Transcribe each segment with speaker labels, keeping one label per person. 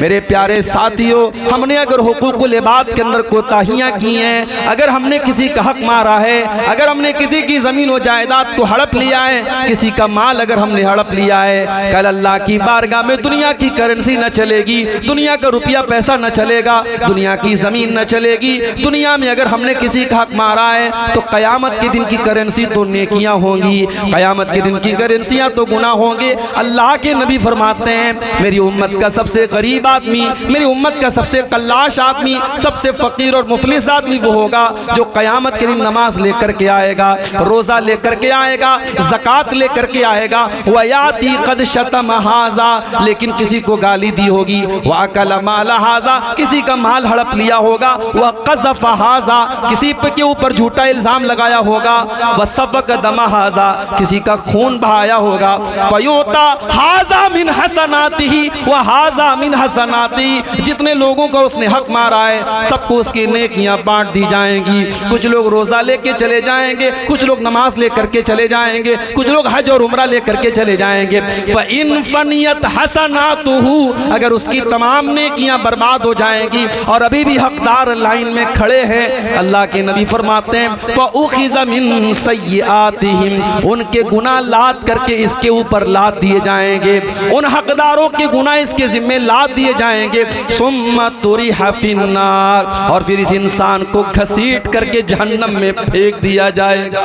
Speaker 1: मेरे प्यारे साथियों, हमने अगर हुकूकुल इबाद के अंदर कोताहियाँ की हैं, अगर हमने किसी का हक मारा है, अगर हमने किसी की ज़मीन व जायदाद को हड़प लिया है, किसी का माल अगर हमने हड़प लिया है, कल अल्लाह की बारगाह में दुनिया की करेंसी न चलेगी, दुनिया का रुपया पैसा न चलेगा, दुनिया की ज़मीन न चलेगी। दुनिया में अगर हमने किसी का हक मारा है तो क़यामत के दिन की करेंसी तो नेकियाँ होंगी, क़यामत के दिन की करेंसियाँ तो गुनाह होंगे। अल्लाह के नबी फरमाते हैं, मेरी उम्मत का सबसे गरीब आदमी, मेरी उम्मत का सबसे कल्लाश आदमी, सबसे फ़कीर और मुफलिस आदमी वो होगा जो क़यामत के दिन नमाज लेकर के आएगा, रोज़ा लेकर के आएगा, ज़कात लेकर के आएगा। वयाती कद शतम हाज़ा, लेकिन किसी को गाली दी होगी, वह अकल माल हाज़ा, किसी का माल हड़प लिया होगा, वह क़ज़फ़ हाज़ा, किसी के ऊपर झूठा इल्ज़ाम लगाया होगा, वह सबक दम हाज़ा, किसी का खून बहाया होगा। फ़यूता हाज़ा मिन हसनातिही व हाज़ा मिन हसनाती, जितने लोगों का उसने हक मारा है सबको उसकी नेकियां बांट दी जाएंगी। कुछ लोग रोज़ा लेके चले जाएंगे, कुछ लोग नमाज लेकर के चले जाएंगे, कुछ लोग हज और उम्रा लेकर के चले जाएंगे। फ़इन फ़नियत हसनातुहु, अगर उसकी तमाम नेकियां बर्बाद हो जाएंगी और अभी भी हकदार लाइन में खड़े हैं, अल्लाह के नबी फरमाते हैं फ़उख़िज़ मिन सय्यिआतिहिम, उनके गुनाह लाद करके इसके ऊपर लाद दिए जाएंगे, उन हकदारों के गुनाह इसके ज़िम्मे लाद दिए जाएंगे। सुम्मा तुरिहा फिन्नार, और फिर इस इंसान को घसीट करके जहन्नम में फेंक दिया जाएगा।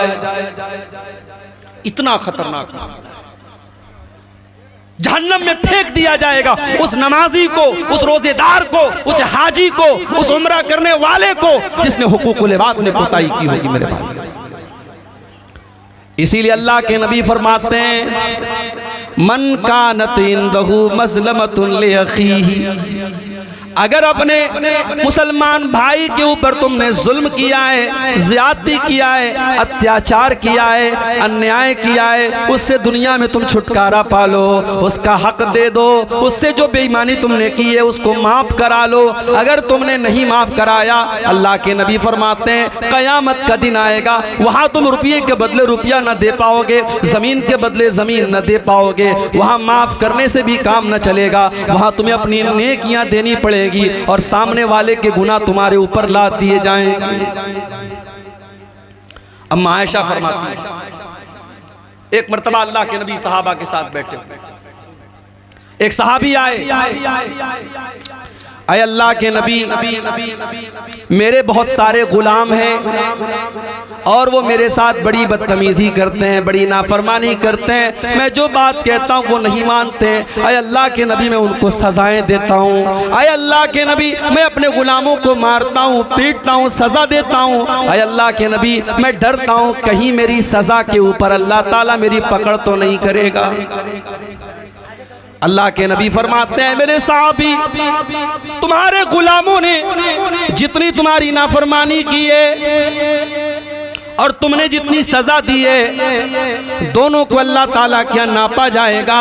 Speaker 1: इतना खतरनाक, जहन्नम में फेंक दिया जाएगा उस नमाजी को, उस रोजेदार को, उस हाजी को, उस उम्रा करने वाले को जिसने हुकूकुल इबाद में कोताही की होगी मेरे भाई। इसीलिए अल्लाह के नबी फरमाते हैं, मन कानत इंदहु मज़लमतुन लिअख़ीही, अगर अपने मुसलमान भाई के ऊपर तुमने जुल्म किया है, ज़्यादती किया है, अत्याचार किया है, अन्याय किया है, उससे दुनिया में तुम छुटकारा पालो, उसका हक दे दो, उससे जो बेईमानी तुमने की है उसको माफ़ करा लो। अगर तुमने नहीं माफ़ कराया, अल्लाह के नबी फरमाते हैं क़यामत का दिन आएगा, वहाँ तुम रुपये के बदले रुपया न दे पाओगे, ज़मीन के बदले ज़मीन न दे पाओगे, वहाँ माफ़ करने से भी काम न चलेगा, वहाँ तुम्हें अपनी नेकियाँ देनी पड़ेगी और सामने वाले के गुनाह तुम्हारे ऊपर लाद दिए जाएंगे। अम्मा आयशा फरमाती है, एक मर्तबा अल्लाह के नबी सहाबा के साथ बैठे, एक सहाबी आए, अय अल्लाह के नबी, मेरे बहुत सारे गुलाम हैं और वो मेरे साथ बड़ी बदतमीजी करते हैं, बड़ी नाफरमानी करते हैं, मैं जो बात कहता हूँ वो नहीं मानते हैं। अय अल्लाह के नबी, मैं उनको सजाएं देता हूँ। अय अल्लाह के नबी, मैं अपने गुलामों को मारता हूँ, पीटता हूँ, सजा देता हूँ। अय अल्लाह के नबी, मैं डरता हूँ कहीं मेरी सजा के ऊपर अल्लाह ताला मेरी पकड़ तो नहीं करेगा। अल्लाह के नबी फरमाते हैं, मेरे साहबी, तुम्हारे गुलामों ने जितनी तुम्हारी नाफरमानी की है और तुमने जितनी सजा दी है, दोनों को अल्लाह ताला क्या नापा जाएगा,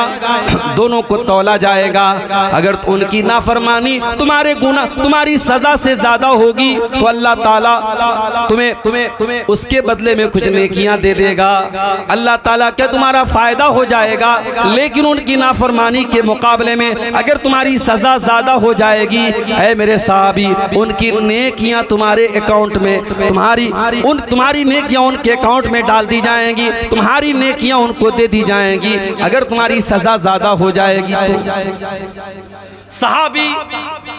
Speaker 1: दोनों को तौला जाएगा। अगर उनकी नाफरमानी तुम्हारे गुनाह, तुम्हारी सजा से ज्यादा होगी तो अल्लाह ताला तुम्हें उसके बदले में कुछ नेकियां दे देगा, अल्लाह ताला क्या तुम्हारा फायदा हो जाएगा। लेकिन उनकी नाफरमानी के मुकाबले में अगर तुम्हारी सजा ज्यादा हो जाएगी, ऐ मेरे साहबी, उनकी नेकियां तुम्हारे अकाउंट में, तुम्हारी नेकियां उनके अकाउंट में डाल दी जाएंगी, तुम्हारी नेकियां उनको दे दी जाएंगी अगर तुम्हारी सजा ज्यादा हो जाएगी तो। सहाबी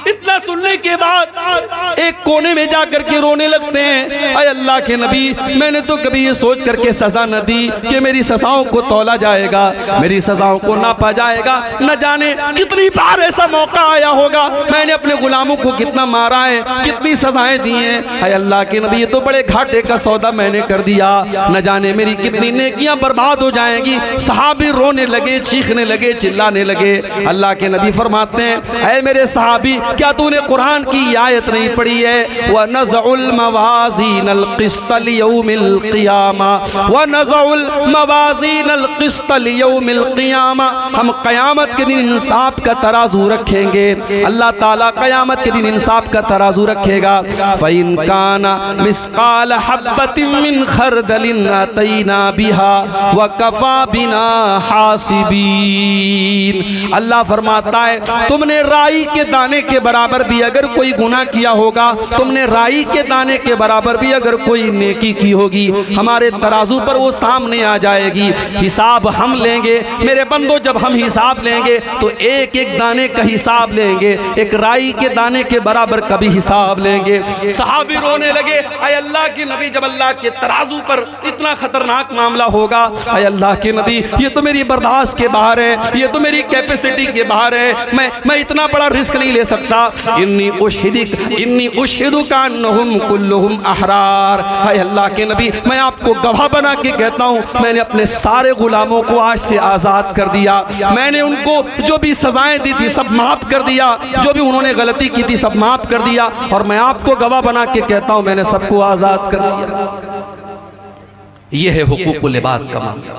Speaker 1: इतना सुनने के बाद एक कोने में जाकर के रोने लगते हैं, अय अल्लाह के नबी, मैंने तो कभी ये सोच करके सजा न दी कि मेरी सजाओं को तौला जाएगा, मेरी सजाओं को नापा जाएगा। न जाने कितनी बार ऐसा मौका आया होगा, मैंने अपने गुलामों को कितना मारा है, कितनी सजाएं दी हैं। अय अल्लाह के नबी, ये तो बड़े घाटे का सौदा मैंने कर दिया, न जाने मेरी कितनी नेकियां बर्बाद हो जाएंगी। सहाबी रोने लगे, चीखने लगे, चिल्लाने लगे। अल्लाह के नबी फरमाते हैं, ऐ मेरे सहाबी, क्या तूने कुरान की आयत नहीं पढ़ी है, व नज़उल मवाज़ीनल क़िस्त लियौमिल क़ियामा, व नज़उल मवाज़ीनल क़िस्त लियौमिल क़ियामा, हम क़यामत के दिन इंसाफ का तराजू रखेंगे। अल्लाह ताला क़यामत के दिन इंसाफ का तराजू रखेगा। फ़इन काना मिस्क़ाल हब्बतिन मिन खरदलिन अतैना बिहा व कफ़ा बिना हासिबीन। अल्लाह फरमाता है, तुमने तुमने राई के दाने के बराबर भी अगर कोई गुनाह किया होगा, तुमने राई के दाने के बराबर भी अगर कोई नेकी की होगी, हमारे तराजू पर वो सामने आ जाएगी। हिसाब हम लेंगे मेरे बंदो। जब हम हिसाब लेंगे तो एक एक दाने का हिसाब लेंगे, एक राई के दाने के बराबर का भी हिसाब लेंगे। सहाबी रोने लगे, अय अल्लाह के नबी, जब अल्लाह के तराजू पर इतना खतरनाक मामला होगा, अय अल्लाह के नबी, ये तो मेरी बर्दाश्त के बाहर है, ये तो मेरी कैपेसिटी के बाहर है, मैं इतना बड़ा रिस्क नहीं ले सकता। इन्नी उशहिदु का अन्नहुम कुल्लुहुम अहरार। अय अल्लाह के नबी, मैं आपको गवाह बना के कहता हूँ, मैंने अपने सारे गुलामों को आज से आज़ाद कर दिया। मैंने उनको जो भी सजाएं दी थी सब माफ़ कर दिया, जो भी उन्होंने गलती की थी सब माफ़ कर दिया, और मैं आपको गवाह बना के कहता हूँ मैंने सबको आज़ाद कर दिया। ये है हुकूकुल इबाद का मामला।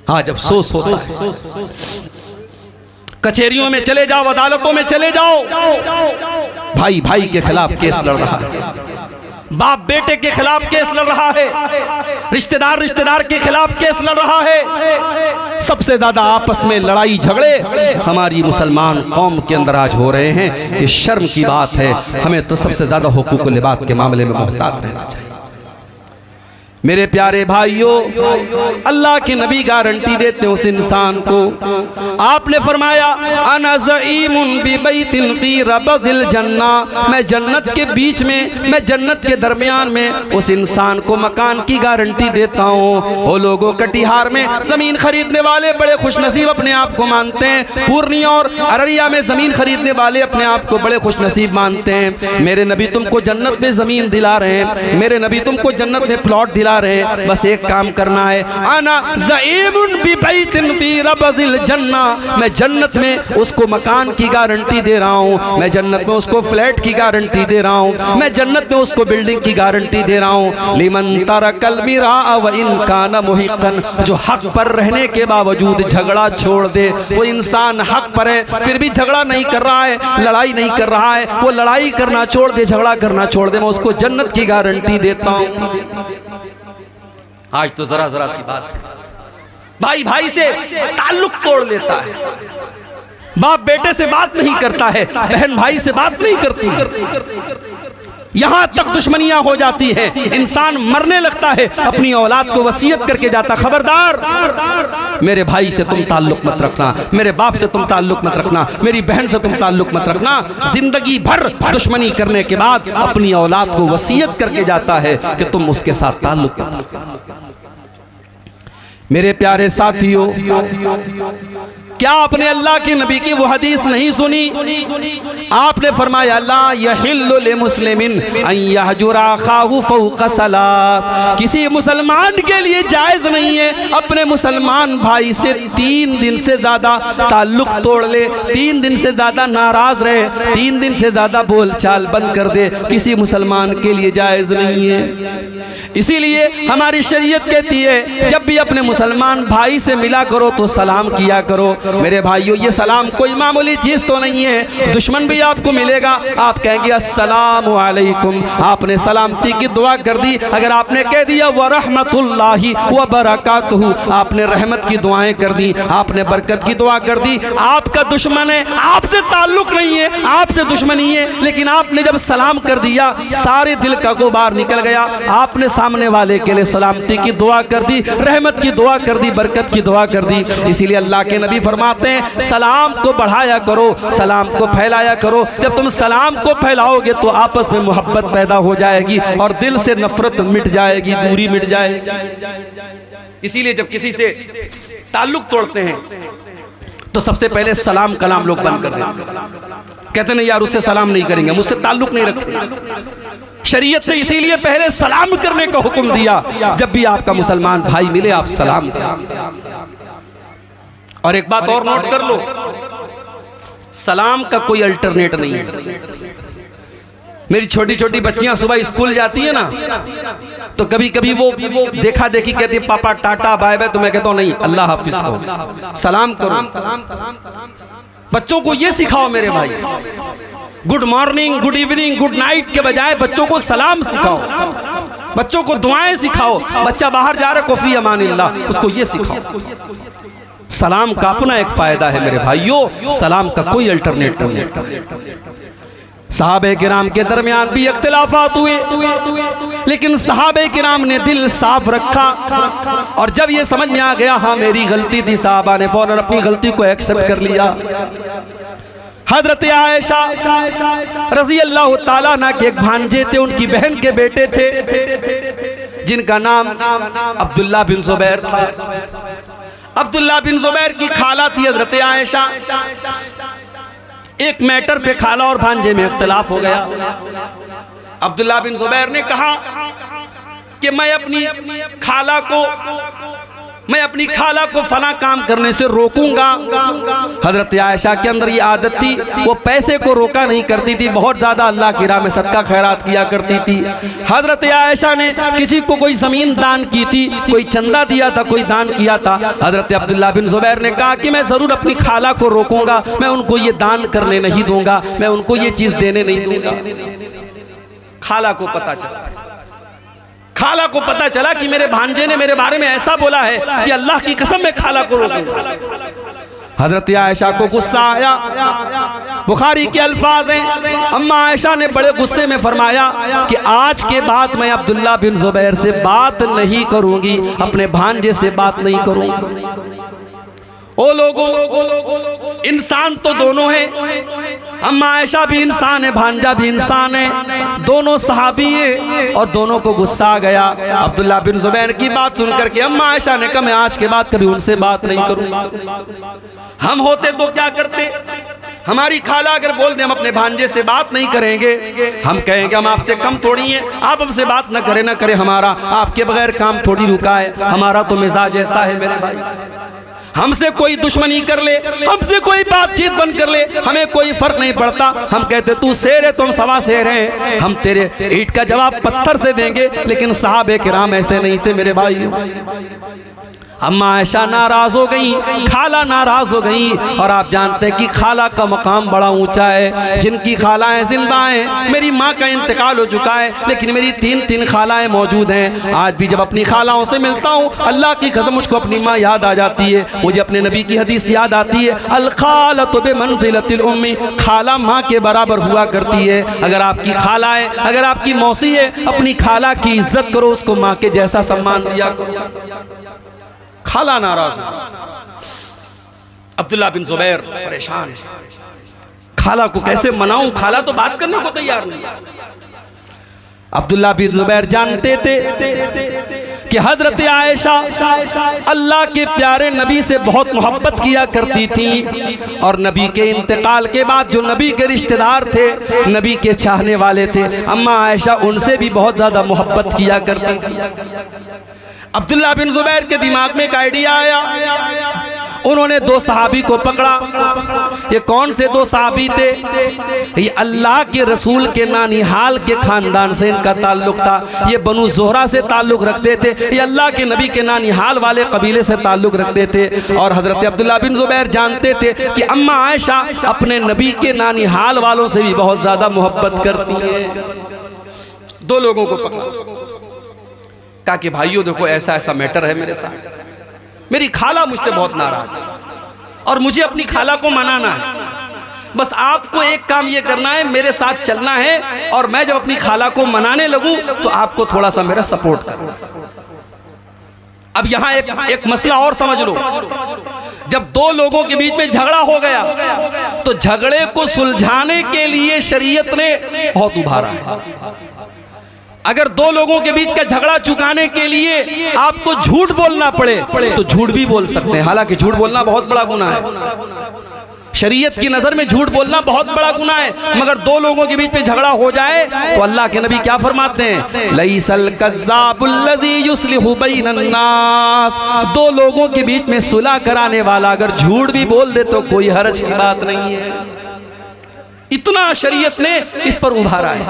Speaker 1: आज अफसोस होता है, कचहरियों में चले जाओ, अदालतों में चले जाओ, भाई भाई के खिलाफ केस लड़ रहा है, बाप बेटे के खिलाफ केस लड़ रहा है, रिश्तेदार रिश्तेदार के खिलाफ केस लड़ रहा है। सबसे ज्यादा आपस में लड़ाई झगड़े हमारी मुसलमान कौम के अंदर आज हो रहे हैं। ये शर्म की बात है। हमें तो सबसे ज्यादा हुकूकुल इबाद के मामले में मोहतात रहना चाहिए। मेरे प्यारे भाइयों, अल्लाह के नबी गारंटी देते हैं उस इंसान को। आपने फरमाया अना ज़ईमुन बिबैतिन फी रबज़िल जन्ना, मैं जन्नत के बीच में, मैं जन्नत के दरमियान में उस इंसान को मकान की गारंटी देता हूँ। वो लोगों कटिहार में ज़मीन खरीदने वाले बड़े खुशनसीब अपने आप को मानते हैं, पूर्णिया और अररिया में ज़मीन खरीदने वाले अपने आप को बड़े खुशनसीब मानते हैं। मेरे नबी तुमको जन्नत में ज़मीन दिला रहे हैं, मेरे नबी तुमको जन्नत में प्लॉट दिला रहे हैं, बस एक काम करना है। आना ज़ईमुन बिबैतिन फी रबज़िल जन्ना, मैं जन्नत में उसको मकान की गारंटी दे रहा हूँ, मैं जन्नत में उसको फ्लैट की गारंटी दे रहा हूँ, मैं जन्नत में उसको बिल्डिंग की गारंटी दे रहा हूँ। लिमन तरकल मिरा व इन काना मुहिक्कन, जो हक पर रहने के बावजूद झगड़ा छोड़ दे, वो इंसान हक पर है फिर भी झगड़ा नहीं कर रहा है, लड़ाई नहीं कर रहा है, वो लड़ाई करना छोड़ दे, झगड़ा करना छोड़ दे, मैं उसको जन्नत की गारंटी देता हूँ। आज तो जरा जरा सी बात है, भाई भाई से ताल्लुक तोड़ लेता है, बाप बेटे से बात नहीं करता है, बहन भाई से बात नहीं करती, यहां तक दुश्मनियां हो जाती हैं। इंसान मरने लगता है, अपनी औलाद को वसीयत करके जाता, खबरदार मेरे भाई से तुम ताल्लुक मत रखना, मेरे बाप से तुम ताल्लुक मत रखना, मेरी बहन से तुम ताल्लुक मत रखना। जिंदगी भर दुश्मनी करने के बाद अपनी औलाद को वसीयत करके जाता है कि तुम उसके साथ ताल्लुक मत रखना। मेरे प्यारे साथियों, क्या आपने अल्लाह के नबी की वो हदीस नहीं सुनी? आपने फरमाया ला यहिल्लु लिमुस्लिमिन अन यहजुरा अखाहु फौqa सलास, किसी मुसलमान के लिए जायज़ नहीं है अपने मुसलमान भाई से 3 दिन से ज़्यादा ताल्लुक़ तोड़ ले, 3 दिन से ज़्यादा नाराज़ रहे, 3 दिन से ज़्यादा बोलचाल बंद कर दे, किसी मुसलमान के लिए जायज़ नहीं है। इसीलिए हमारी शरीयत कहती है जब भी अपने मुसलमान भाई से मिला करो तो सलाम किया करो। मेरे भाइयों, ये सलाम कोई मामूली चीज़ तो नहीं है। दुश्मन भी आपको मिलेगा, आप कहेंगे अस्सलामु अलैकुम, आपने सलामती की दुआ कर दी। अगर आपने कह दिया व रहमतुल्लाहि व बरकातुहु, आपने रहमत की दुआएं कर दी, आपने बरकत की दुआ कर दी। आपका दुश्मन है, आपसे ताल्लुक नहीं है, आपसे दुश्मनी है, लेकिन आपने जब सलाम कर दिया सारे दिल का गुबार निकल गया। आपने सामने वाले के लिए सलामती की दुआ कर दी, रहमत की दुआ कर दी, बरकत की दुआ कर दी। इसीलिए अल्लाह के नबी फरमाते हैं सलाम को बढ़ाया करो, सलाम को फैलाया करो। जब तुम सलाम को फैलाओगे तो आपस में मोहब्बत पैदा हो जाएगी और दिल से नफरत मिट जाएगी, दूरी मिट जाएगी। इसीलिए जब किसी से ताल्लुक तोड़ते हैं तो सबसे पहले सलाम कलाम लोग बंद कर देते, कहते नहीं यार उससे सलाम नहीं करेंगे, मुझसे ताल्लुक नहीं रखेंगे। शरीयत ने इसीलिए पहले सलाम करने का हुक्म दिया। जब भी आपका मुसलमान भाई मिले आप सलाम करें। और एक बात और नोट कर लो, सलाम का कोई अल्टरनेट नहीं है। मेरी छोटी छोटी बच्चियां सुबह स्कूल जाती है ना, तो कभी कभी वो देखा देखी कहती है पापा टाटा बाय बाय, तो मैं कहता हूं नहीं अल्लाह हाफिज को सलाम करो। बच्चों को ये सिखाओ मेरे भाई, good morning, good evening, good night के बजाय बच्चों को सलाम सिखाओ, बच्चों को दुआएं सिखाओ। बच्चा बाहर जा रहा है, कोफी अमानिल्लाह, उसको ये सिखाओ। सलाम का अपना एक फ़ायदा है मेरे भाइयों, सलाम का कोई अल्टरनेटिव नहीं। सहाबे किराम के दरमियान भी इख्तिलाफात हुए, लेकिन सहाबे किराम ने दिल साफ रखा, और जब ये समझ में आ गया हाँ मेरी गलती थी, साहबा ने फौरन अपनी गलती को एक्सेप्ट कर लिया। हजरत आयशा रजी अल्लाह ताला अन्हा के एक भांजे थे, उनकी बहन के बेटे थे जिनका नाम अब्दुल्ला बिन जुबैर था। अब्दुल्ला बिन जुबैर की खाला थी हजरत आयशा। एक मैटर पे खाला और भांजे में इख्तिलाफ हो गया। अब्दुल्ला बिन जुबैर ने कहा कि मैं अपनी खाला को फला काम करने से रोकूंगा। हजरत आयशा के अंदर ये आदत थी, वो पैसे को रोका नहीं करती थी, बहुत ज़्यादा अल्लाह की राह में सदका खैरात किया करती थी। हजरत आयशा ने किसी को कोई ज़मीन दान की थी, कोई चंदा दिया था, कोई दान किया था। हजरत अब्दुल्ला बिन जुबैर ने कहा कि मैं ज़रूर अपनी खाला को रोकूंगा, मैं उनको ये दान करने नहीं दूंगा, मैं उनको ये चीज़ देने नहीं दूंगा। खाला को पता चला कि मेरे भांजे ने मेरे बारे में ऐसा बोला है कि अल्लाह की कसम मैं खाला को रोकूंगा। हजरत आयशा को गुस्सा आया। बुखारी के अल्फाज हैं, अम्मा आयशा ने बड़े गुस्से में फरमाया कि आज के बाद मैं अब्दुल्ला बिन जुबैर से बात नहीं करूंगी, अपने भांजे से बात नहीं करूंगी। ओ लोगों, इंसान तो दोनों हैं, अम्मा आयशा भी इंसान है, भांजा भी इंसान है, दोनों सहाबी है, और दोनों को गुस्सा आ गया। अब्दुल्ला बिन जुबैर की बात सुनकर के अम्मा आयशा ने कहा मैं आज के बाद कभी उनसे बात नहीं करूंगा। हम होते तो क्या करते? हमारी खाला अगर बोल दे हम अपने भांजे से बात नहीं करेंगे, हम कहेंगे हम आपसे कम थोड़ी हैं, आप हमसे बात न करें हमारा आपके बगैर काम थोड़ी रुका है, हमारा तो मिजाज ऐसा है मेरे भाई। हमसे कोई दुश्मनी कर ले, हमसे कोई बातचीत बंद कर ले, हमें कोई फर्क नहीं पड़ता। हम कहते तू शेर है, तुम सवा शेर हैं, हम तेरे ईंट का जवाब पत्थर से देंगे। लेकिन साहबे किराम ऐसे नहीं थे मेरे भाई। अम्मा आयशा नाराज हो गई, खाला नाराज हो गई, और आप जानते हैं कि खाला का मकाम बड़ा ऊंचा है। जिनकी खालाएं जिंदा हैं, मेरी माँ का इंतकाल हो चुका है, लेकिन मेरी तीन खालाएं मौजूद हैं। आज भी जब अपनी खालाओं से मिलता हूँ, अल्लाह की कसम मुझको अपनी माँ याद आ जाती है, मुझे अपने नबी की हदीस याद आती है, अल खालतु बिमंज़िलतिल उम्मी, खाला माँ के बराबर हुआ करती है। अगर आपकी खाला है, अगर आपकी मौसी है, अपनी खाला की इज्जत करो, उसको माँ के जैसा सम्मान दिया करो। खाला नाराज, अब्दुल्ला बिन जुबैर परेशान, खाला को कैसे मनाऊं? खाला तो बात करने को तैयार नहीं। अब्दुल्ला बिन जुबैर जानते थे कि हजरत आयशा अल्लाह के प्यारे नबी से बहुत मोहब्बत किया करती थी, और नबी के इंतकाल के बाद जो नबी के रिश्तेदार थे, नबी के चाहने वाले थे, अम्मा आयशा उनसे भी बहुत ज़्यादा मोहब्बत किया करती थी। अब्दुल्ला बिन जुबैर के दिमाग में एक आइडिया आया, उन्होंने दो सहाबी को पकड़ा। ये कौन से दो सहाबी थे? ये अल्लाह के रसूल के नानिहाल के खानदान से इनका ताल्लुक था। ये बनु ज़ोहरा से ताल्लुक रखते थे, ये अल्लाह के नबी के नानिहाल वाले कबीले से ताल्लुक रखते थे। और हज़रत अब्दुल्ला बिन जुबैर जानते थे कि अम्मा आयशा अपने नबी के नानिहाल वालों से भी बहुत ज़्यादा मोहब्बत करती है। दो लोगों को पकड़ा, कहा कि भाइयों देखो ऐसा ऐसा मैटर है मेरे साथ, मेरी खाला मुझसे बहुत नाराज है और मुझे अपनी खाला को मनाना है। बस आपको एक काम ये करना है, मेरे साथ चलना है, और मैं जब अपनी खाला को मनाने लगूं तो आपको थोड़ा सा मेरा सपोर्ट करना। अब यहाँ एक मसला और समझ लो, जब दो लोगों के बीच में झगड़ा हो गया तो झगड़े को सुलझाने के लिए शरीयत ने बहुत उभारा है। अगर दो लोगों के बीच का झगड़ा चुकाने के लिए आपको झूठ बोलना पड़े तो झूठ भी बोल सकते हैं, हालांकि झूठ बोलना बहुत बड़ा गुनाह है। शरीयत की नज़र में झूठ बोलना बहुत बड़ा गुनाह है, मगर दो लोगों के बीच में झगड़ा हो जाए तो अल्लाह के नबी क्या फरमाते हैं? लैसल कज़्ज़ाबुल्लज़ी युस्लिहु बैनन्नास, दो लोगों के बीच में सुलह कराने वाला अगर झूठ भी बोल दे तो कोई हर्ज की बात नहीं है। इतना शरीयत ने इस पर उभारा है।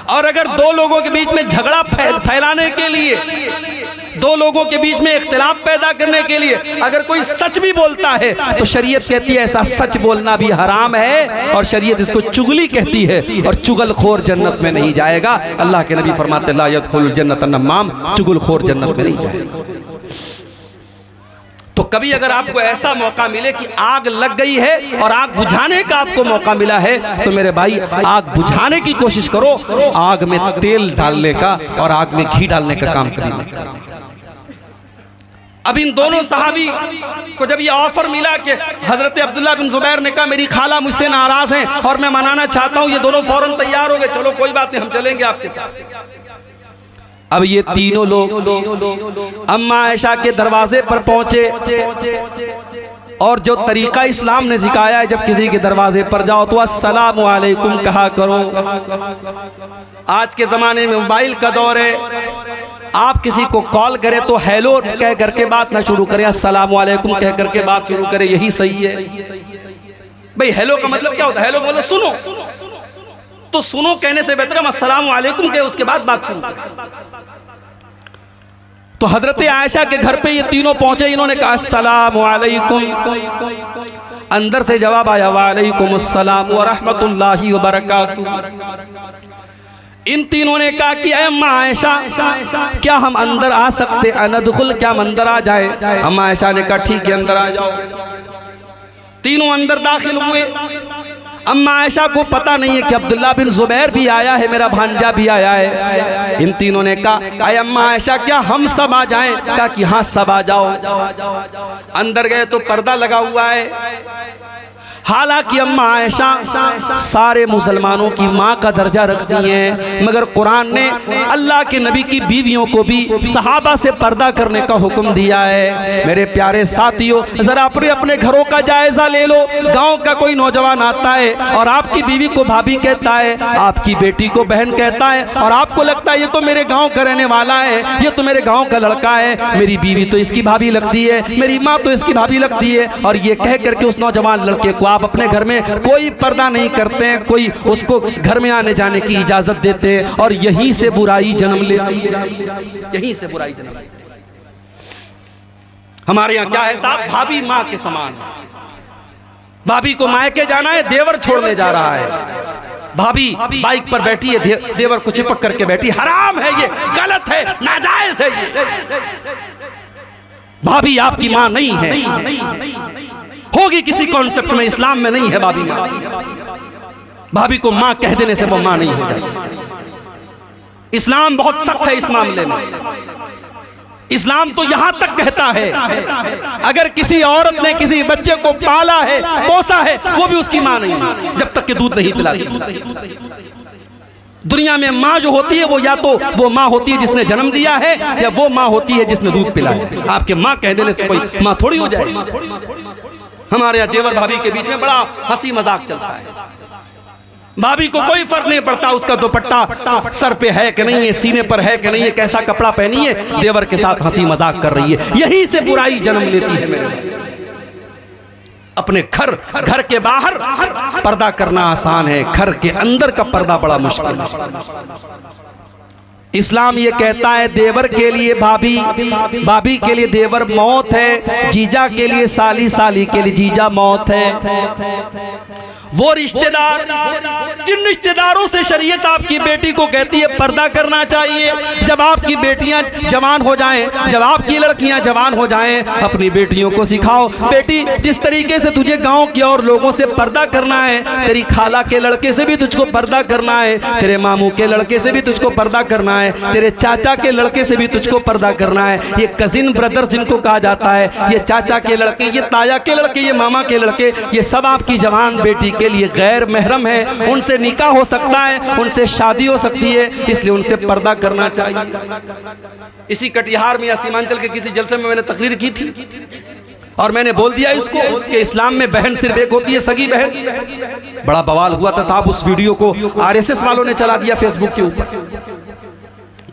Speaker 1: और अगर दो लोगों के बीच में झगड़ा फैलाने के लिए, दो लोगों के बीच में इख्तिलाफ पैदा करने के लिए अगर कोई सच भी बोलता है तो शरीयत कहती है ऐसा सच बोलना भी हराम है, और शरीयत इसको चुगली कहती है, और चुगलखोर जन्नत में नहीं जाएगा। अल्लाह के नबी फरमाते ला यदखुलुल जन्नत अन्नमाम, चुगलखोर जन्नत में नहीं जाएगा। तो कभी अगर आपको ऐसा मौका मिले कि आग लग गई है और आग बुझाने का आपको मौका मिला है, तो मेरे भाई आग बुझाने की कोशिश करो, आग में तेल डालने का और आग में घी डालने का काम करिए। अब इन दोनों सहाबी को जब ये ऑफर मिला कि हजरत अब्दुल्ला बिन जुबैर ने कहा मेरी खाला मुझसे नाराज हैं और मैं मनाना चाहता हूं, ये दोनों फौरन तैयार हो गए, चलो कोई बात नहीं हम चलेंगे आपके साथ। अब ये तीनों लोग अम्मा आयशा के दरवाजे पर पहुंचे और जो तरीका इस्लाम ने सिखाया है, जब किसी के दरवाजे पर जाओ तो अस्सलामु अलैकुम कहा करो। आज के ज़माने में मोबाइल का दौर है, आप किसी को कॉल करें तो हेलो कह करके बात ना शुरू करें, अस्सलामु अलैकुम कह करके बात शुरू करें, यही सही है। भाई हेलो का मतलब क्या होता है? हेलो का मतलब सुनो, तो सुनो कहने से बेहतर हम अस्सलामु अलैकुम कहे उसके बाद बात शुरू करें। तो हजरत आयशा के घर पे ये तीनों पहुंचे, इन्होंने कहा अस्सलामु अलैकुम, अंदर से जवाब आया वालेकुम अस्सलाम व रहमतुल्लाहि व बरकातुहू। इन तीनों ने कहा कि अम्मा आयशा क्या हम अंदर आ सकते, अनदखुल, क्या हम अंदर आ जाए? अम्मा आयशा ने कहा ठीक है अंदर आ जाओ। तीनों अंदर दाखिल हुए। अम्मा आयशा को पता नहीं है कि अब्दुल्ला बिन जुबैर भी आया है, मेरा भांजा भी आया है। इन तीनों ने कहा अम्मा आयशा क्या हम सब आ जाएं? कहा कि हाँ सब आ जाओ। अंदर गए तो पर्दा लगा हुआ है। हालांकि अम्मा आयशा सारे मुसलमानों की माँ का दर्जा रखती हैं, मगर कुरान ने अल्लाह के नबी की बीवियों को भी सहाबा से पर्दा करने का हुक्म दिया है। मेरे प्यारे साथियों, जरा अपने अपने घरों का जायजा ले लो। गांव का कोई नौजवान आता है और आपकी बीवी को भाभी कहता है, आपकी बेटी को बहन कहता है, और आपको लगता है ये तो मेरे गाँव का रहने वाला है, ये तो मेरे गाँव का लड़का है, मेरी बीवी तो इसकी भाभी लगती है, मेरी माँ तो इसकी भाभी लगती है, और ये कह करके उस नौजवान लड़के को आप अपने घर में कोई पर्दा नहीं करते हैं, कोई उसको घर में आने जाने की इजाजत देते हैं, और यहीं से बुराई जन्म लेती है, यहीं से बुराई जन्म लेती है। हमारे यहाँ क्या है साहब, भाभी माँ के समान। भाभी को मायके जाना है, देवर छोड़ने जा रहा है। भाभी बाइक पर बैठी है, देवर को चिपक करके बैठी, हराम है ये, गलत है, नाजायज है ये। भाभी आपकी माँ नहीं है, होगी किसी कॉन्सेप्ट में, इस्लाम में नहीं है भाभी माँ। भाभी को माँ कह देने से वो माँ नहीं हो जाती। इस्लाम बहुत सख्त है इस मामले में। इस्लाम तो यहां तक कहता है अगर किसी औरत ने किसी बच्चे को पाला है, पोसा है, वो भी उसकी माँ नहीं है जब तक कि दूध नहीं पिलाती। दुनिया में माँ जो होती है वो या तो वो माँ होती है जिसने जन्म दिया है, या वो माँ होती है जिसने दूध पिलाया। आपके माँ कह देने से कोई माँ थोड़ी हो जाएगी। हमारे यहाँ देवर भाभी के बीच में बड़ा हंसी मजाक चलता है। भाभी को कोई फर्क नहीं पड़ता उसका दुपट्टा सर पे है कि नहीं है, सीने पर है कि नहीं है, कैसा कपड़ा पहनी है, देवर के साथ हंसी मजाक कर रही है। यहीं से बुराई जन्म लेती है मेरे भाई। अपने घर के बाहर पर्दा करना आसान है, घर के अंदर का पर्दा बड़ा मुश्किल है। इस्लाम ये कहता है देवर के लिए भाभी, भाभी के लिए देवर मौत है, जीजा के लिए साली, साली के लिए जीजा मौत है। वो रिश्तेदार जिन रिश्तेदारों से शरीयत आपकी बेटी को कहती है पर्दा करना चाहिए, जब आपकी बेटियां जवान हो जाएं, जब आपकी लड़कियां जवान हो जाएं, अपनी बेटियों को सिखाओ, बेटी जिस तरीके से तुझे गांव के और लोगों से पर्दा करना है, तेरी खाला के लड़के से भी तुझको पर्दा करना है, तेरे मामू के लड़के से भी तुझको पर्दा करना है, तेरे चाचा के लड़के से भी तुझको पर्दा करना है। ये कजिन ब्रदर जिनको कहा जाता है, ये चाचा के लड़के, ये ताया के लड़के, ये मामा के लड़के, ये सब आपकी जवान बेटी के लिए गैर महरम है। उनसे निकाह हो सकता है, उनसे शादी हो सकती है, इसलिए उनसे पर्दा करना चाहिए। इसी कटिहार में या सीमांचल के किसी जलसे में मैंने तकरीर की थी और मैंने बोल दिया इसको कि इस्लाम में बहन सिर्फ एक होती है, सगी बहन। बड़ा बवाल हुआ था साहब, उस वीडियो को आरएसएस वालों ने चला दिया फेसबुक के ऊपर।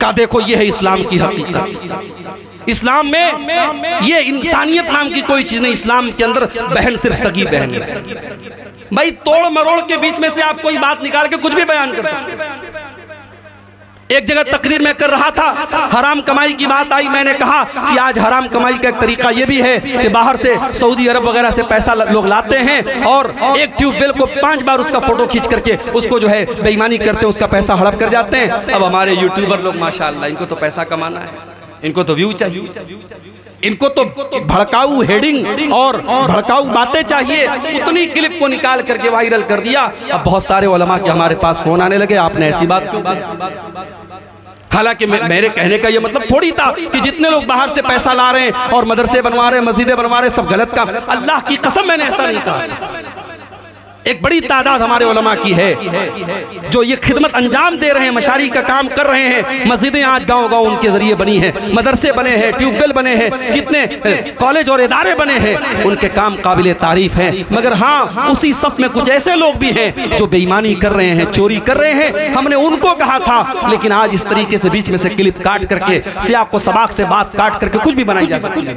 Speaker 1: कहा देखो ये है इस्लाम की हकीकत। इस्लाम में ये इंसानियत नाम की कोई चीज नहीं, इस्लाम के अंदर बहन सिर्फ सगी बहन है। भाई तोड़ मरोड़ के बीच में से आप कोई बात निकाल के कुछ भी बयान कर सकते हैं। एक जगह तकरीर में कर रहा था, हराम कमाई की बात आई, मैंने कहा कि आज हराम कमाई का एक तरीका ये भी है कि बाहर से सऊदी अरब वगैरह से पैसा लोग लाते हैं और एक ट्यूबवेल को 5 बार उसका फोटो खींच करके उसको जो है बेईमानी करते हैं, उसका पैसा हड़प कर जाते हैं। अब हमारे यूट्यूबर लोग माशाअल्लाह, इनको तो पैसा कमाना है, इनको तो व्यू चाहिए। इनको तो भड़काऊ हेडिंग और भड़काऊ बातें चाहिए, उतनी क्लिप को निकाल करके वायरल कर दिया। अब बहुत सारे उलमा के हमारे पास फोन आने लगे, आपने ऐसी बात क्यों? हालांकि मेरे कहने का ये मतलब थोड़ी था कि जितने लोग बाहर से पैसा ला रहे हैं और मदरसे बनवा रहे हैं, मस्जिदें बनवा रहे हैं, सब गलत काम। अल्लाह की कसम मैंने ऐसा नहीं कहा। एक बड़ी तादाद हमारे उलमा की है जो ये खिदमत अंजाम दे रहे हैं, मशारी का काम कर रहे हैं। मस्जिदें आज गांव-गांव उनके जरिए बनी हैं, मदरसे बने हैं, ट्यूबवेल बने हैं, कितने कॉलेज और इदारे बने हैं, उनके काम काबिले तारीफ हैं। मगर हाँ, उसी सब में कुछ ऐसे लोग भी हैं जो बेईमानी कर रहे हैं, चोरी कर रहे हैं। हमने उनको कहा था, लेकिन आज इस तरीके से बीच में से क्लिप काट करके, सियाक को सबाक से बात काट करके कुछ भी बनाई जा सकती है।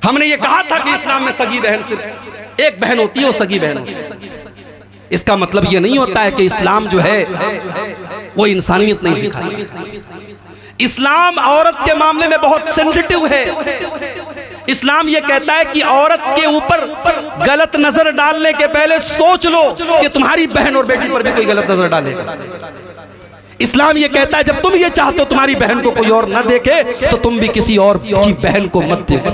Speaker 1: हमने ये कहा था कि इस्लाम में सगी बहन सिर्फ एक बहन होती है, वो सगी बहन होती है। इसका मतलब ये नहीं होता है कि इस्लाम जो है वो इंसानियत नहीं सिखाती। इस्लाम औरत के मामले में बहुत सेंसिटिव है। इस्लाम ये कहता है कि औरत के ऊपर गलत नजर डालने के पहले सोच लो कि तुम्हारी बहन और बेटी पर भी कोई गलत नजर डालेगा। इस्लाम ये कहता है जब तुम ये चाहते हो तुम्हारी बहन को कोई और न देखे, तो तुम भी किसी और की बहन को मत देखो।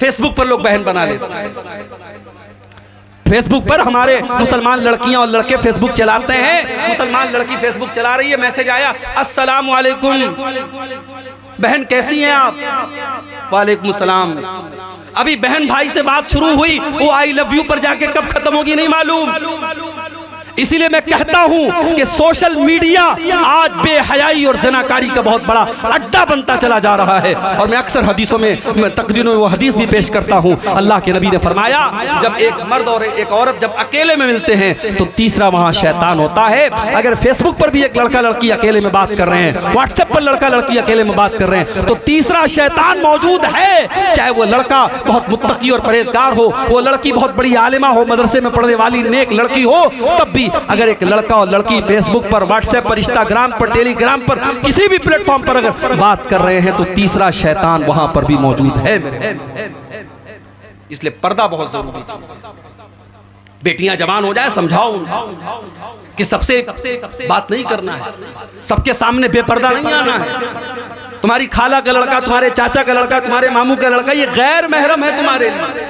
Speaker 1: फेसबुक पर लोग बहन बना लेते हैं। फेसबुक पर हमारे मुसलमान लड़कियां और लड़के फेसबुक चलाते हैं। मुसलमान लड़की फेसबुक चला रही है, मैसेज आया, अस्सलाम वालेकुम बहन कैसी हैं आप? वालेकुम सलाम। अभी बहन भाई से बात शुरू हुई, वो आई लव यू पर जाके कब खत्म होगी नहीं मालूम। इसीलिए मैं कहता हूं कि सोशल मीडिया आज बेहयाई और ज़नाकारी का बहुत बड़ा अड्डा बनता चला जा रहा है। और मैं अक्सर हदीसों में तकरीरों में वो हदीस भी पेश करता हूं। अल्लाह के नबी ने फरमाया, जब एक मर्द और एक औरत जब अकेले में मिलते हैं तो तीसरा वहां शैतान होता है। अगर फेसबुक पर भी एक लड़का लड़की अकेले में बात कर रहे हैं, व्हाट्सएप पर लड़का लड़की अकेले में बात कर रहे हैं, तो तीसरा शैतान मौजूद है। चाहे वो लड़का बहुत मुत्तकी और परहेजगार हो, वो लड़की बहुत बड़ी आलिमा हो, मदरसे में पढ़ने वाली नेक लड़की हो, तब अगर एक लड़का और लड़की फेसबुक पर, व्हाट्सएप पर, इंस्टाग्राम पर, टेलीग्राम पर, किसी भी प्लेटफॉर्म पर अगर बात कर रहे हैं तो तीसरा शैतान वहां पर भी मौजूद है मेरे। इसलिए पर्दा बहुत जरूरी चीज है। बेटियां जवान हो जाए, समझाओ कि सबसे बात नहीं करना है, सबके सामने बेपर्दा नहीं आना है। तुम्हारी खाला का लड़का, तुम्हारे चाचा का लड़का, तुम्हारे मामू का लड़का, ये गैर महरम है तुम्हारे लिए।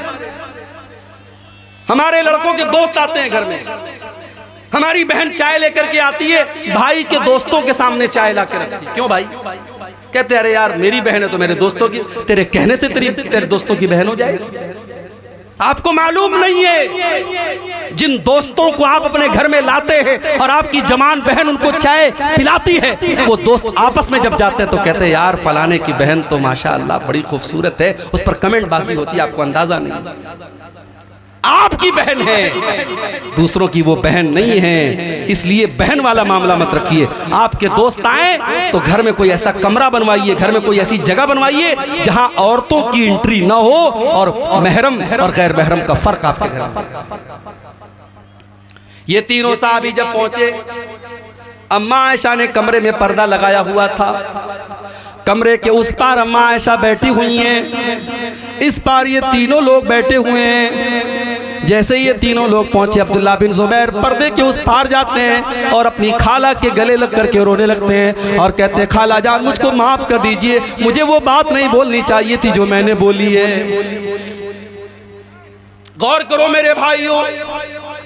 Speaker 1: हमारे लड़कों के दोस्त आते हैं घर में, हमारी बहन चाय लेकर के आती है, भाई के दोस्तों के सामने चाय ला के रखती है। क्यों भाई? कहते अरे यार मेरी बहन है तो मेरे दोस्तों की, तेरे कहने से तेरे दोस्तों की बहन हो जाएगी। आपको मालूम नहीं है जिन दोस्तों को आप अपने घर में लाते हैं और आपकी जवान बहन उनको चाय पिलाती है, वो दोस्त आपस में जब जाते हैं तो कहते हैं यार फलाने की बहन तो माशाअल्लाह बड़ी खूबसूरत है, उस पर कमेंट बाजी होती है, आपको अंदाजा नहीं। आपकी बहन है, दूसरों की वो बहन नहीं है। इसलिए बहन वाला मामला मत रखिए। आपके दोस्त आए तो घर में कोई ऐसा कमरा बनवाइए, घर में कोई ऐसी जगह बनवाइए जहां औरतों की एंट्री ना हो और महरम और गैर महरम का फर्क आपके घर में। ये तीनों साहबी जब पहुंचे, अम्मा आयशा ने कमरे में पर्दा लगाया हुआ था। कमरे के उस पार अम्मा आयशा बैठी हुई हैं, इस पार ये तीनों लोग बैठे हुए हैं। जैसे ये तीनों लोग पहुंचे, अब्दुल्ला बिन जुबैर पर्दे के उस पार जाते हैं और अपनी खाला के गले लग करके रोने लगते हैं और कहते हैं खाला जान मुझको माफ कर दीजिए, मुझे वो बात नहीं बोलनी चाहिए थी जो मैंने बोली है। गौर करो मेरे भाइयों,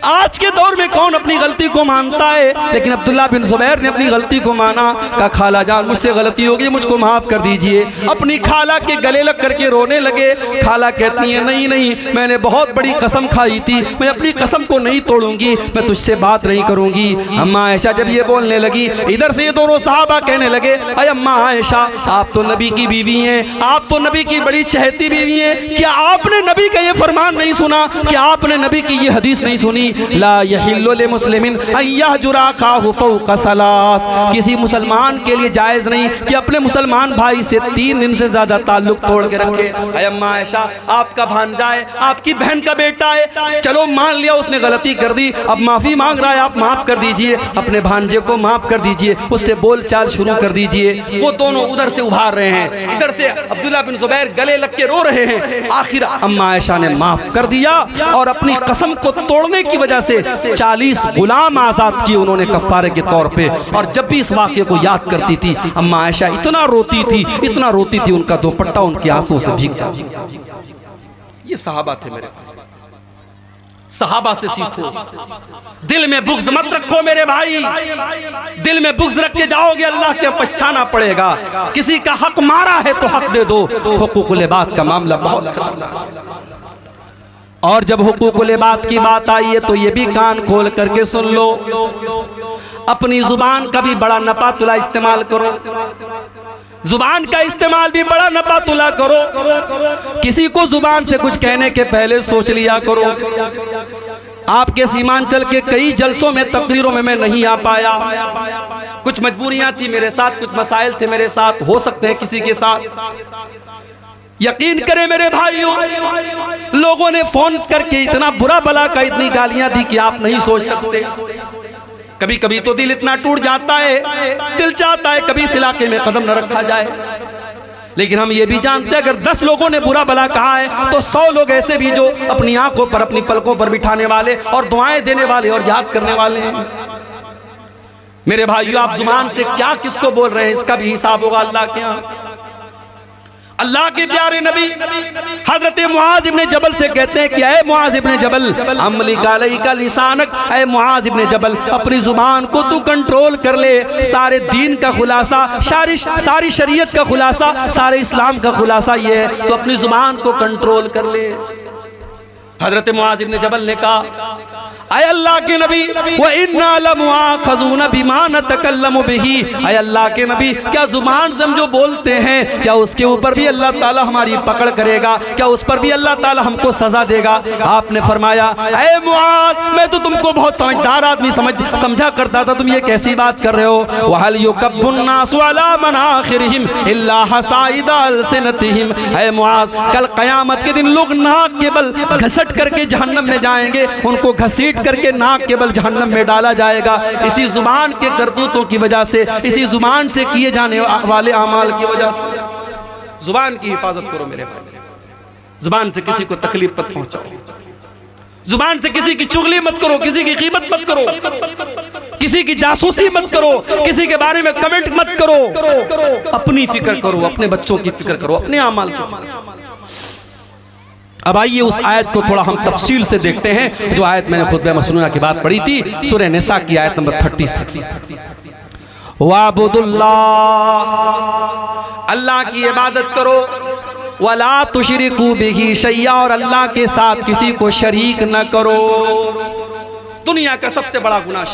Speaker 1: आज के दौर में कौन अपनी गलती को मानता है, लेकिन अब्दुल्ला बिन जुबैर ने अपनी गलती को माना। कहा खाला जान मुझसे गलती हो गई, मुझको माफ कर दीजिए। अपनी खाला के गले लग करके रोने लगे। खाला कहती है नहीं नहीं, मैंने बहुत बड़ी कसम खाई थी, मैं अपनी कसम को नहीं तोड़ूंगी, मैं तुझसे बात नहीं करूंगी। अम्मा आयशा जब ये बोलने लगी, इधर से ये दोनों सहाबा कहने लगे अरे अम्मा आयशा आप तो नबी की बीवी हैं, आप तो नबी की बड़ी चहेती बीवी हैं, क्या आपने नबी का ये फरमान नहीं सुना, क्या आपने नबी की ये हदीस नहीं सुनी, ला यहिल्लु लिमुस्लिमिन अयहजुरा अखाहु फौqa सलास, किसी मुसलमान के लिए जायज़ नहीं कि अपने मुसलमान भाई से 3 दिन से ज़्यादा ताल्लुक तोड़ के रखे। अम्मा आयशा आपका भांजा है, आपकी बहन का बेटा है, चलो मान लिया उसने गलती कर दी, अब माफ़ी मांग रहा है, आप माफ़ कर दीजिए, अपने भांजे को माफ़ कर दीजिए, उससे बोल चाल शुरू कर दीजिए। वो दोनों उधर से उभार रहे हैं, इधर से अब्दुल्ला बिन जुबैर गले लग के रो रहे हैं। आखिर अम्मा आयशा ने माफ़ कर दिया और अपनी कसम को तोड़ने की की वजह से 40 गुलाम आज़ाद किए उन्होंने कफ़ारे के तौर पे। और जब भी इस वाक़े को याद करती थी अम्मा आयशा इतना रोती थी उनका दुपट्टा उनके आंसू से भीग जाता। ये सहाबा थे मेरे, सहाबा से सीखो। दिल में बुग़्ज़ मत रखो मेरे भाई, दिल में बुग़्ज़ रख के जाओगे अल्लाह के पछताना पड़ेगा। किसी का हक मारा है तो हक दे दो। हुकूकुल इबाद का मामला बहुत खतरनाक है। और जब हुकूकुल इबाद की बात आई है तो ये भी कान खोल करके सुन लो, अपनी जुबान का भी बड़ा नपा तुला इस्तेमाल करो, जुबान का इस्तेमाल भी बड़ा नपा तुला करो। किसी को जुबान से कुछ कहने के पहले सोच लिया करो। आपके सीमांचल के कई जलसों में तकरीरों में मैं नहीं आ पाया, कुछ मजबूरियां थी मेरे साथ, कुछ मसाइल थे मेरे साथ, हो सकते हैं किसी के साथ। यकीन करें मेरे भाइयों, लोगों ने फोन करके इतना बुरा भला का इतनी गालियां दी कि आप नहीं सोच सकते। कभी कभी तो दिल इतना टूट जाता है, दिल चाहता है कभी इस इलाके में कदम न रखा जाए। लेकिन हम ये भी जानते हैं अगर 10 लोगों ने बुरा भला कहा है तो 100 लोग ऐसे भी जो अपनी आंखों पर अपनी पलकों पर बिठाने वाले और दुआएं देने वाले और याद करने वाले हैं। मेरे भाइयों, आप जुबान से क्या किसको बोल रहे हैं इसका भी हिसाब होगा अल्लाह के यहाँ। अल्लाह के प्यारे नबी हजरत मुआज इब्ने जबल से कहते हैं कि ऐ मुआज इब्ने जबल अमलिक अलैका लिसानक, ऐ मुआज इब्ने जबल अपनी जुबान को तू कंट्रोल कर ले। सारे दीन का खुलासा, सारी शरीयत का खुलासा, सारे इस्लाम का खुलासा ये है, तो अपनी जुबान को कंट्रोल कर ले। हजरत मुआज इब्ने जबल ने कहा ऐ अल्लाह के नबी व इन्ना लमुआखज़ून बिमा नतकल्लमु बिही, ऐ अल्लाह के नबी क्या जुबान से हम जो बोलते हैं क्या उसके ऊपर भी अल्लाह ताला हमारी पकड़ करेगा, क्या उस पर भी अल्लाह ताला हमको सजा देगा? आपने फरमाया ऐ मुआज मैं तो तुमको बहुत समझदार आदमी समझा करता था, तुम ये कैसी बात कर रहे हो? वहल युकब्बुन नासु अला मनाखिरिहिम इल्ला हसाइद अलसिनतिहिम, ऐ मुआज कल क़यामत के दिन लोग नाक के बल घसट करके जहन्नम में जाएंगे, उनको घसीट करके नाक के बल जहन्नम में डाला जाएगा। इसी जुबान के करतूतों की वजह से, इसी जुबान से किए जाने वाले अमाल की वजह से। जुबान की हिफाजत करो मेरे भाई, जुबान से किसी को तकलीफ मत पहुंचाओ, जुबान से किसी की चुगली मत करो, किसी की कीमत मत करो, किसी की जासूसी मत करो, किसी के बारे में कमेंट मत करो। अपनी फिक्र करो, अपने बच्चों की फिक्र करो, अपने अमाल की फिक्र करो। अब आइए उस आयत को थोड़ा हम तफसील से देखते हैं, जो आयत मैंने खुतबा मसनूना की बात पढ़ी थी, सूरह निसा की आयत नंबर 36। वाबुदुल्लाह, अल्लाह की इबादत करो, वला तुशरिकू बिही शैया, और अल्लाह के साथ किसी को शरीक न करो। दुनिया का सबसे बड़ा गुनाह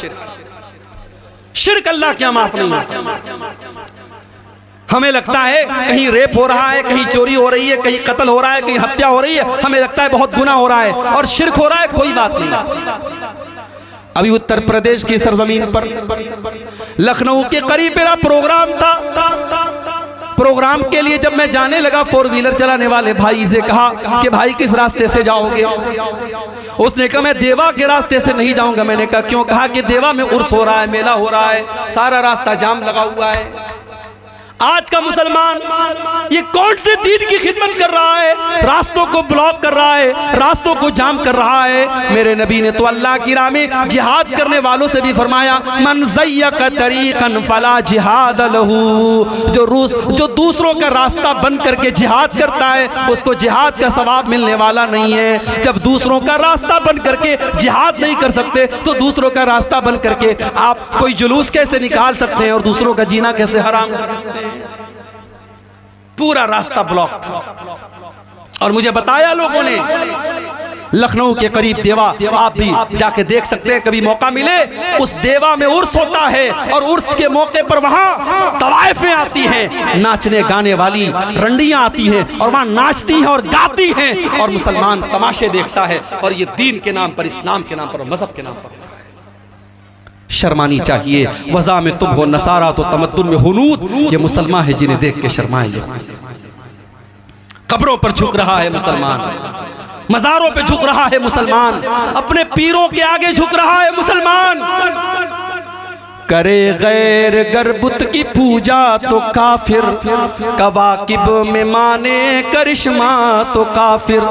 Speaker 1: शिर्क अल्लाह के यहाँ माफ नहीं हो सकता। हमें लगता है कहीं रेप हो रहा है, कहीं चोरी हो रही है, कहीं कत्ल हो रहा है, कहीं हत्या हो रही है, हमें लगता है बहुत गुनाह हो रहा है और शिर्क हो रहा है, कोई बात नहीं। अभी उत्तर प्रदेश की सरजमीन पर लखनऊ के करीब मेरा प्रोग्राम था। प्रोग्राम के लिए जब मैं जाने लगा, 4 व्हीलर चलाने वाले भाई से कहा कि भाई किस रास्ते से जाओगे? उसने कहा मैं देवा के रास्ते से नहीं जाऊंगा। मैंने कहा क्यों? कहा कि देवा में उर्स हो रहा है, मेला हो रहा है, सारा रास्ता जाम लगा हुआ है। आज का मुसलमान ये कौन से दीन की खिदमत कर रहा है? रास्तों को ब्लॉक कर रहा है, रास्तों को जाम कर रहा है। मेरे नबी ने तो अल्लाह की राह में जिहाद करने वालों से भी फरमाया मन ज़य्यक़ तरीक़न फला जिहाद लहू, जो दूसरों का रास्ता बंद करके जिहाद करता है उसको जिहाद का सवाब मिलने वाला नहीं है। जब दूसरों का रास्ता बंद करके जिहाद नहीं कर सकते तो दूसरों का रास्ता बंद करके आप कोई जुलूस कैसे निकाल सकते हैं और दूसरों का जीना कैसे हराम कर सकते हैं? पूरा रास्ता ब्लॉक था। और मुझे बताया लोगों ने लखनऊ के करीब देवा, आप भी जाके देख सकते हैं कभी मौका मिले। उस देवा में उर्स होता है और उर्स के मौके पर वहां तवाइफें आती हैं, नाचने गाने वाली रंडियां आती हैं और वहां नाचती हैं और गाती हैं और मुसलमान तमाशे देखता है। और ये दीन के नाम पर, इस्लाम के नाम पर, मजहब के नाम पर शर्मानी चाहिए। वज़ा में तुम हो नसारा तो तमद्दुन में हुनूद, ये मुसलमान है जिन्हें देख के शर्माए। कब्रों पर झुक रहा है मुसलमान, मज़ारों पे झुक रहा है मुसलमान, अपने पीरों के आगे झुक रहा है मुसलमान। करे गैर गरबुत की पूजा तो काफिर, कवाकिब में माने करिश्मा तो काफिर,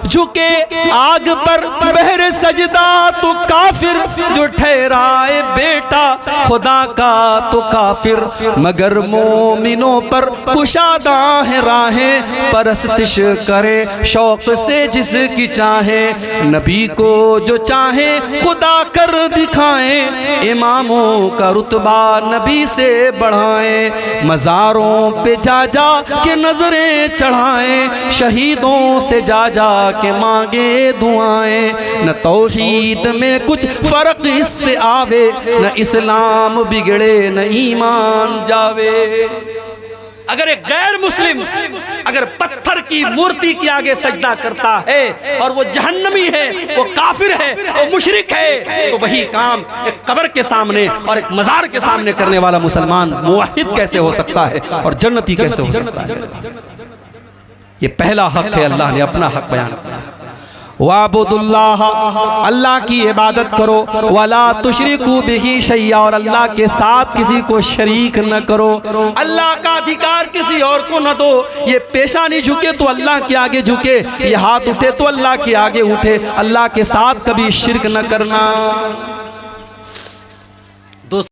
Speaker 1: झुके आग पर बहर सजदा तो काफिर, जो ठहराए बेटा खुदा का तो काफिर, मगर मोमिनों पर कुशादा है राहें, परस्तिश करे शौक से जिसकी चाहे, नबी को जो चाहे खुदा कर दिखाएं, इमामों का रुतबा नबी से बढ़ाएं, मज़ारों पे जा जा के नजरें चढ़ाएं, शहीदों से जा जा के मांगे दुआएं, न तौहीद में कुछ फर्क इससे आवे, न इस्लाम बिगड़े न ईमान जावे। अगर एक गैर मुस्लिम अगर पत्थर की मूर्ति के आगे सजदा करता है और वो जहन्नमी है, वो काफिर है, वो मुशरिक है, तो वही काम एक कब्र के सामने और एक मजार के सामने करने वाला मुसलमान मुवहिद कैसे हो सकता है और जन्नती कैसे हो सकता है? ये पहला हक है, अल्लाह ने अपना हक बयान किया। वाबुदुल्लाह, अल्लाह की इबादत करो, वला तुशरिकू बिही शैया, और अल्लाह के साथ किसी को शरीक न करो। अल्लाह का अधिकार किसी और को न दो। ये पेशानी झुके तो अल्लाह के आगे झुके, ये हाथ उठे तो अल्लाह के आगे उठे। अल्लाह के साथ कभी शिरक न करना।